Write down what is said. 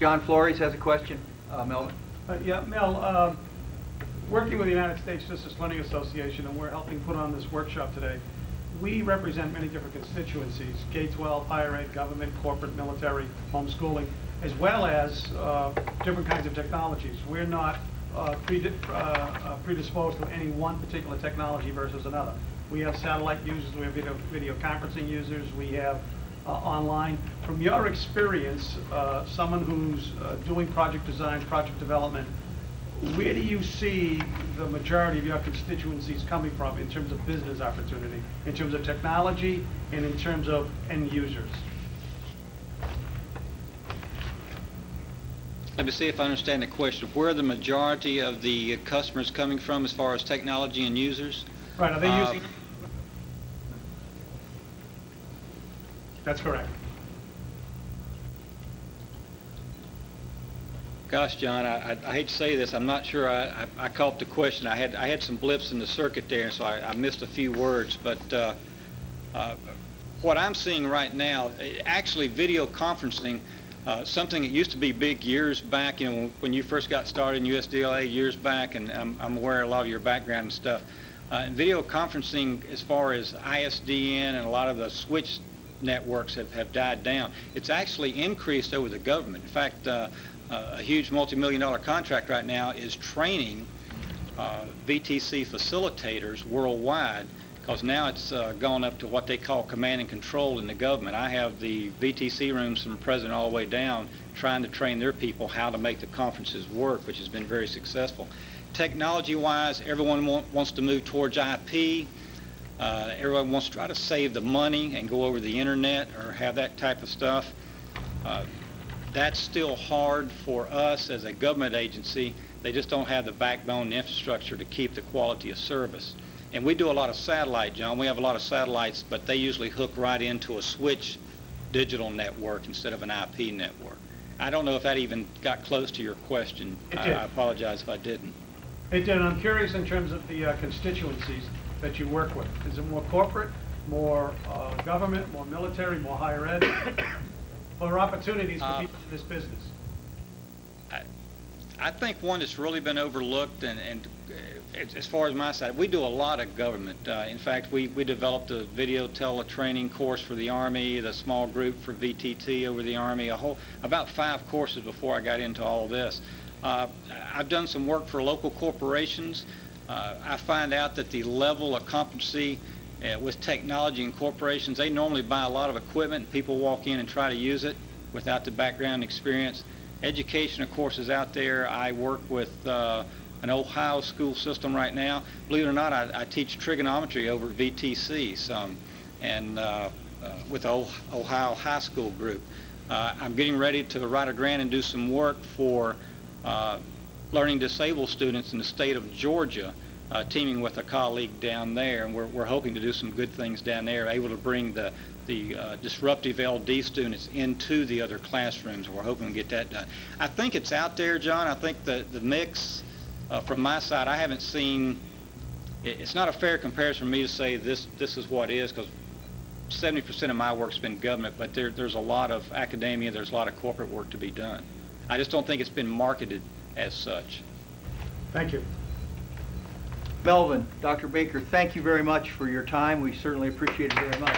John Flores has a question. Melvin? Yeah, Mel, working with the United States Distance Learning Association, and we're helping put on this workshop today. We represent many different constituencies: K-12, higher ed, government, corporate, military, homeschooling, as well as different kinds of technologies. We're not predisposed to any one particular technology versus another. We have satellite users, we have video conferencing users, we have online. From your experience, someone who's doing project design, project development, where do you see the majority of your constituencies coming from in terms of business opportunity, in terms of technology, and in terms of end users? Let me see if I understand the question. Where are the majority of the customers coming from as far as technology and users? Right, are they using... That's correct. Gosh, John, I hate to say this. I'm not sure I caught the question. I had some blips in the circuit there, so I missed a few words. But what I'm seeing right now, actually video conferencing, something that used to be big years back, you know, when you first got started in USDLA years back, and I'm aware of a lot of your background and stuff. Video conferencing, as far as ISDN and a lot of the switch networks have died down. It's actually increased over the government. In fact, a huge multi-million-dollar contract right now is training VTC facilitators worldwide, because now it's gone up to what they call command and control in the government. I have the VTC rooms from the president all the way down trying to train their people how to make the conferences work, which has been very successful. Technology-wise, everyone wants to move towards IP. Everyone wants to try to save the money and go over the internet or have that type of stuff. That's still hard for us as a government agency. They just don't have the backbone and infrastructure to keep the quality of service. And we do a lot of satellite, John. We have a lot of satellites, but they usually hook right into a switch digital network instead of an IP network. I don't know if that even got close to your question. I apologize if I didn't. It did. I'm curious in terms of the constituencies that you work with. Is it more corporate, more government, more military, more higher ed? Or opportunities for people in this business? I think one that's really been overlooked, and as far as my side, we do a lot of government. In fact, we developed a video teletraining course for the Army, the small group for VTT over the Army, about 5 courses before I got into all this. I've done some work for local corporations. I find out that the level of competency with technology and corporations, they normally buy a lot of equipment and people walk in and try to use it without the background experience. Education, of course, is out there. I work with an Ohio school system right now. Believe it or not, I teach trigonometry over at VTC some, and with the Ohio high school group. I'm getting ready to write a grant and do some work for learning disabled students in the state of Georgia, teaming with a colleague down there, and we're hoping to do some good things down there, able to bring the disruptive LD students into the other classrooms. We're hoping to get that done. I think it's out there, John. I think the mix, from my side, I haven't seen, it's not a fair comparison for me to say this is what is, because 70% of my work's been government, but there's a lot of academia, there's a lot of corporate work to be done. I just don't think it's been marketed as such. Thank you. Melvin, Dr. Baker, thank you very much for your time. We certainly appreciate it very much.